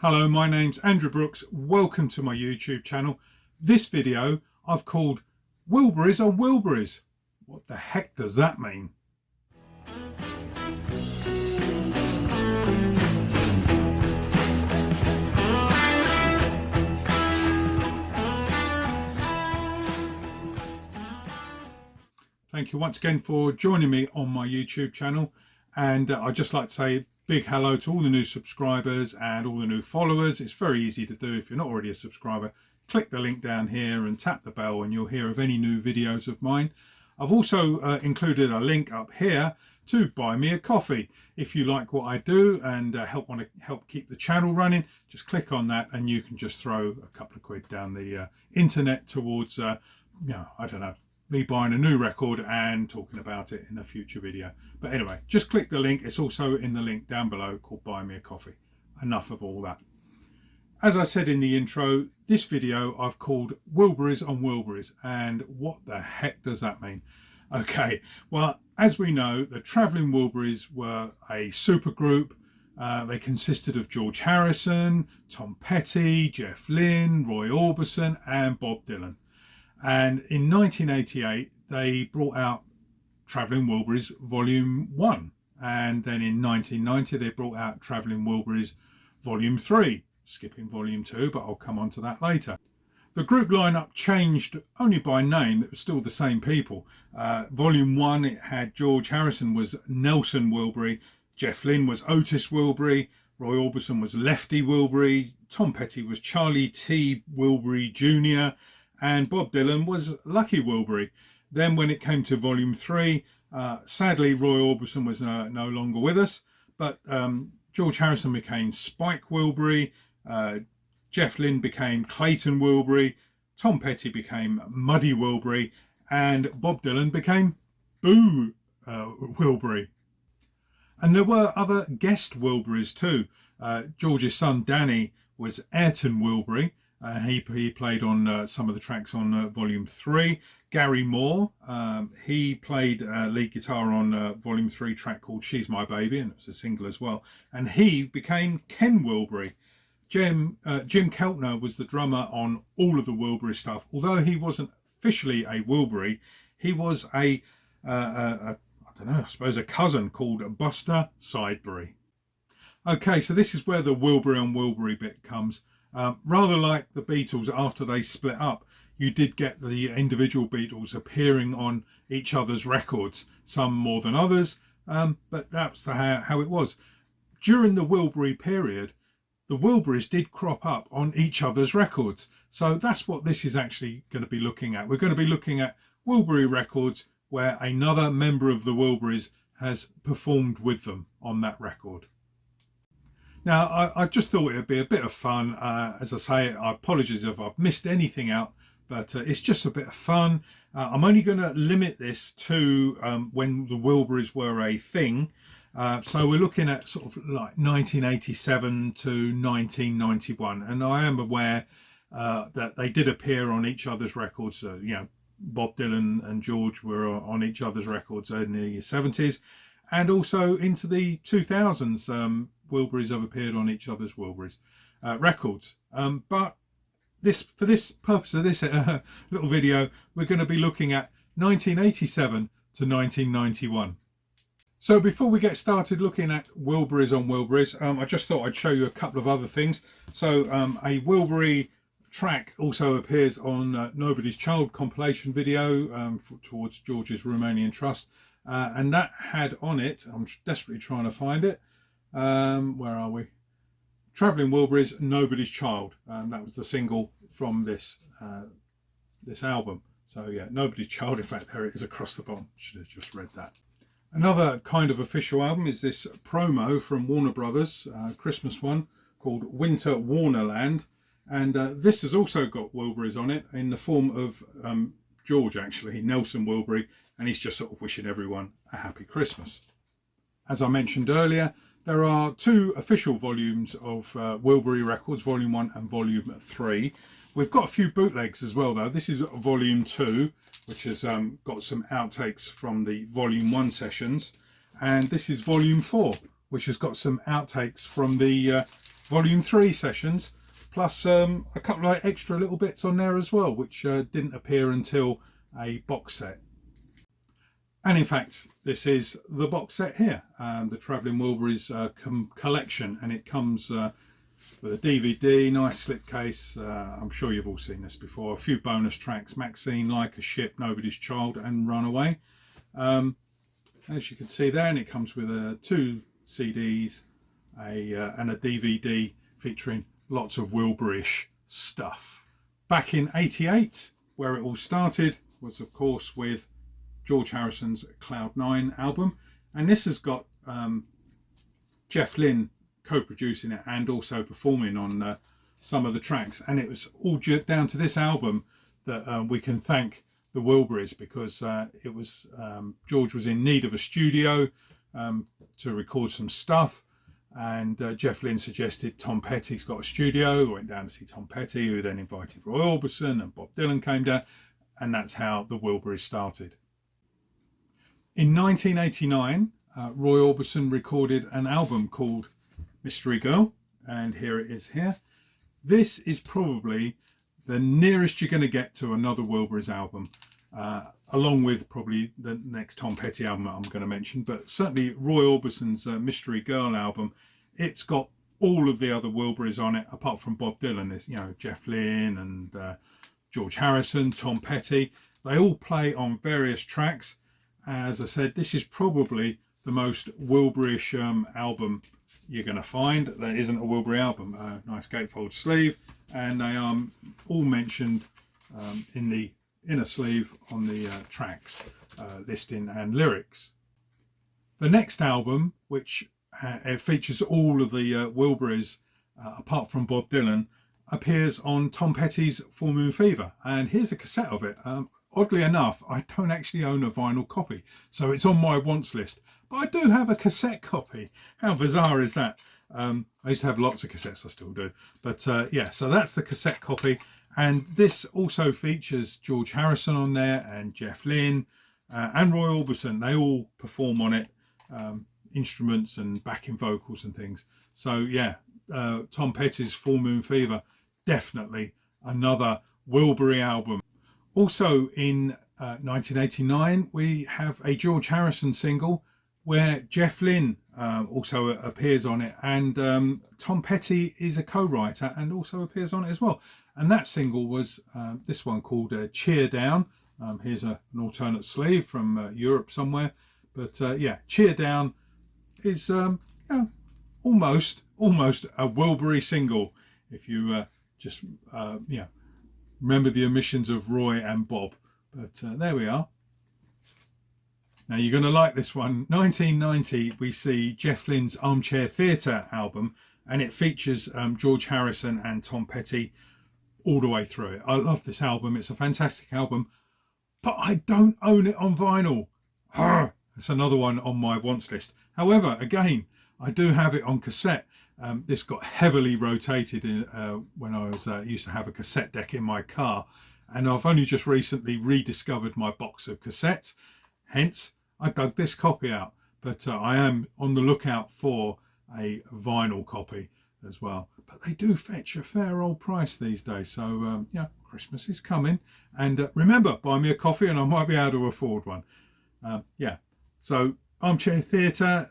Hello, my name's Andrew Brooks. Welcome to my YouTube channel. This video I've called Wilburys on Wilburys. What the heck does that mean? Thank you once again for joining me on my YouTube channel, and I'd just like to say big hello to all the new subscribers and all the new followers. It's very easy to do. If you're not already a subscriber, click the link down here and tap the bell and you'll hear of any new videos of mine. I've also included a link up here to buy me a coffee. If you like what I do and want to help keep the channel running, just click on that and you can just throw a couple of quid down the internet towards, I don't know, me buying a new record and talking about it in a future video. But anyway, just click the link. It's also in the link down below called Buy Me a Coffee. Enough of all that. As I said in the intro, this video I've called Wilburys on Wilburys. And what the heck does that mean? Okay, well, as we know, the Traveling Wilburys were a super group. They consisted of George Harrison, Tom Petty, Jeff Lynne, Roy Orbison and Bob Dylan. And in 1988, they brought out Traveling Wilburys Volume 1. And then in 1990, they brought out Traveling Wilburys Volume 3, skipping Volume 2, but I'll come on to that later. The group lineup changed only by name. It was still the same people. Volume 1, it had George Harrison was Nelson Wilbury, Jeff Lynne was Otis Wilbury, Roy Orbison was Lefty Wilbury, Tom Petty was Charlie T. Wilbury Jr., and Bob Dylan was Lucky Wilbury. Then when it came to Volume 3, sadly Roy Orbison was no longer with us, but George Harrison became Spike Wilbury, Jeff Lynne became Clayton Wilbury, Tom Petty became Muddy Wilbury, and Bob Dylan became Boo Wilbury. And there were other guest Wilburys too. George's son Danny was Ayrton Wilbury. He played on some of the tracks on Volume 3. Gary Moore, he played lead guitar on Volume 3 track called She's My Baby, and it was a single as well. And he became Ken Wilbury. Jim Keltner was the drummer on all of the Wilbury stuff. Although he wasn't officially a Wilbury, he was I don't know, I suppose a cousin called Buster Sidebury. Okay, so this is where the Wilbury on Wilbury bit comes. Rather like the Beatles after they split up, you did get the individual Beatles appearing on each other's records, some more than others, but that's how it was. During the Wilbury period, the Wilburys did crop up on each other's records. So that's what this is actually going to be looking at. We're going to be looking at Wilbury records where another member of the Wilburys has performed with them on that record. Now, I just thought it would be a bit of fun. As I say, I apologise if I've missed anything out, but it's just a bit of fun. I'm only going to limit this to when the Wilburys were a thing. So we're looking at sort of like 1987 to 1991. And I am aware that they did appear on each other's records. Bob Dylan and George were on each other's records in the 70s. And also into the 2000s. Wilburys have appeared on each other's Wilburys records. But for this purpose of this little video, we're going to be looking at 1987 to 1991. So before we get started looking at Wilburys on Wilburys, I just thought I'd show you a couple of other things. So a Wilbury track also appears on Nobody's Child compilation video towards George's Romanian Trust. And that had on it, I'm desperately trying to find it, where are we? Traveling Wilburys, Nobody's Child. That was the single from this album. So yeah, Nobody's Child. In fact, there it is across the bottom. Should have just read that. Another kind of official album is this promo from Warner Brothers, Christmas one, called Winter Warnerland. And this has also got Wilburys on it in the form of George, actually, Nelson Wilbury, and he's just sort of wishing everyone a happy Christmas. As I mentioned earlier, there are two official volumes of Wilbury Records, Volume 1 and Volume 3. We've got a few bootlegs as well, though. This is Volume 2, which has got some outtakes from the Volume 1 sessions. And this is Volume 4, which has got some outtakes from the Volume 3 sessions, plus a couple of extra little bits on there as well, which didn't appear until a box set. And in fact, this is the box set here, the Traveling Wilburys collection, and it comes with a DVD, nice slipcase. I'm sure you've all seen this before. A few bonus tracks: Maxine, Like a Ship, Nobody's Child, and Runaway. As you can see there, and it comes with 2 CDs and a DVD featuring lots of Wilburyish stuff. Back in '88, where it all started, was of course with George Harrison's Cloud 9 album, and this has got Jeff Lynne co-producing it and also performing on some of the tracks, and it was all down to this album that we can thank the Wilburys, because it was George was in need of a studio to record some stuff, and Jeff Lynne suggested Tom Petty's got a studio. Went down to see Tom Petty, who then invited Roy Orbison, and Bob Dylan came down, and that's how the Wilburys started. In 1989, Roy Orbison recorded an album called Mystery Girl, and here it is here. This is probably the nearest you're going to get to another Wilburys album, along with probably the next Tom Petty album that I'm going to mention, but certainly Roy Orbison's Mystery Girl album. It's got all of the other Wilburys on it, apart from Bob Dylan. There's, you know, Jeff Lynne and George Harrison, Tom Petty. They all play on various tracks. As I said, this is probably the most Wilburyish album you're going to find. That isn't a Wilbury album. Nice gatefold sleeve, and they are all mentioned in the inner sleeve on the tracks, listing and lyrics. The next album, which features all of the Wilburys apart from Bob Dylan, appears on Tom Petty's Full Moon Fever, and here's a cassette of it. Oddly enough, I don't actually own a vinyl copy, so it's on my wants list, but I do have a cassette copy. How bizarre is that? I used to have lots of cassettes, I still do, but yeah, so that's the cassette copy, and this also features George Harrison on there, and Jeff Lynne, and Roy Orbison. They all perform on it, instruments and backing vocals and things. So yeah, Tom Petty's Full Moon Fever, definitely another Wilbury album. Also in 1989, we have a George Harrison single where Jeff Lynne also appears on it, and Tom Petty is a co-writer and also appears on it as well. And that single was this one called Cheer Down. Here's an alternate sleeve from Europe somewhere, but yeah, Cheer Down is yeah, almost a Wilbury single, if you just yeah, remember the omissions of Roy and Bob. But there we are. Now you're going to like this one. 1990, we see Jeff Lynne's Armchair Theatre album, and it features George Harrison and Tom Petty all the way through it. I love this album. It's a fantastic album, but I don't own it on vinyl. It's another one on my wants list. However, again, I do have it on cassette. This got heavily rotated in, when I was used to have a cassette deck in my car, and I've only just recently rediscovered my box of cassettes. Hence, I dug this copy out, but I am on the lookout for a vinyl copy as well. But they do fetch a fair old price these days. So yeah, Christmas is coming, and remember, buy me a coffee and I might be able to afford one. Yeah, so Armchair Theatre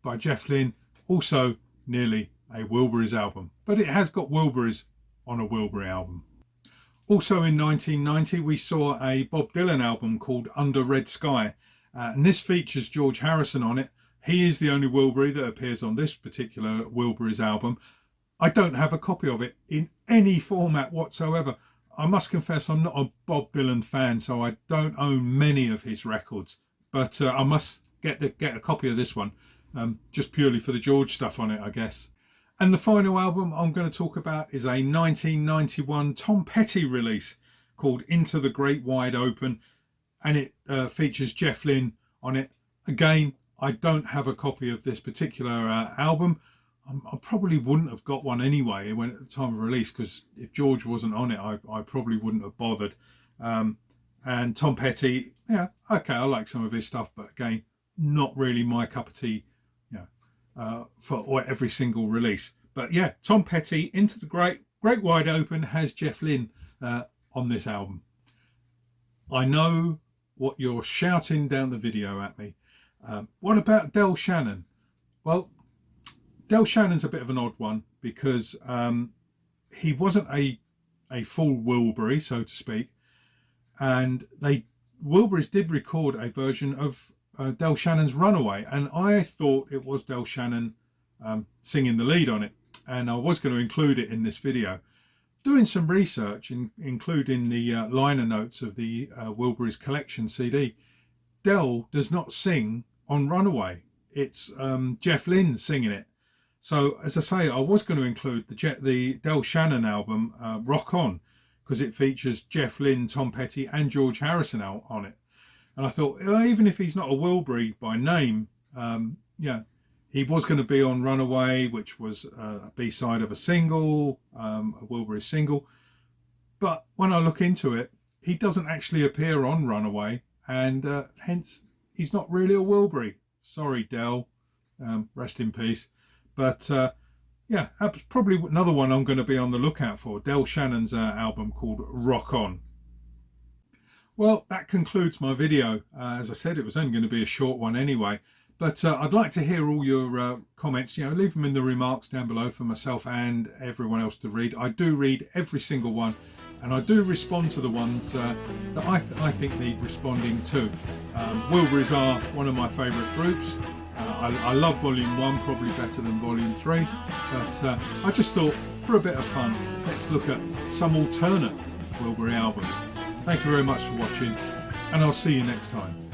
by Jeff Lynne, also nearly a Wilburys album, but it has got Wilburys on a Wilbury album. Also in 1990, we saw a Bob Dylan album called Under Red Sky, and this features George Harrison on it. He is the only Wilbury that appears on this particular Wilburys album. I don't have a copy of it in any format whatsoever. I must confess I'm not a Bob Dylan fan, so I don't own many of his records, but I must get a copy of this one, just purely for the George stuff on it, I guess. And the final album I'm going to talk about is a 1991 Tom Petty release called Into the Great Wide Open, and it features Jeff Lynne on it. Again, I don't have a copy of this particular album. I probably wouldn't have got one anyway when at the time of release, because if George wasn't on it, I probably wouldn't have bothered. And Tom Petty, yeah, okay, I like some of his stuff, but again, not really my cup of tea, you know, for every single release. But yeah, Tom Petty, Into the Great Wide Open has Jeff Lynne on this album. I know what you're shouting down the video at me. What about Del Shannon? Well, Del Shannon's a bit of an odd one because he wasn't a full Wilbury, so to speak, and Wilburys did record a version of Del Shannon's Runaway, and I thought it was Del Shannon singing the lead on it, and I was going to include it in this video. Doing some research, including the liner notes of the Wilburys collection CD, Del does not sing on Runaway. It's Jeff Lynne singing it. So, as I say, I was going to include the Del Shannon album, Rock On, because it features Jeff Lynne, Tom Petty and George Harrison on it. And I thought, even if he's not a Wilbury by name, yeah, he was going to be on Runaway, which was a B-side of a single, a Wilbury single. But when I look into it, he doesn't actually appear on Runaway, and hence he's not really a Wilbury. Sorry, Del. Rest in peace. But yeah, that's probably another one I'm going to be on the lookout for. Del Shannon's album called Rock On. Well, that concludes my video. As I said, it was only going to be a short one anyway. But I'd like to hear all your comments. Leave them in the remarks down below for myself and everyone else to read. I do read every single one, and I do respond to the ones that I think need responding to. Wilburys are one of my favourite groups. I love Volume 1, probably better than Volume 3. But I just thought, for a bit of fun, let's look at some alternate Wilbury albums. Thank you very much for watching, and I'll see you next time.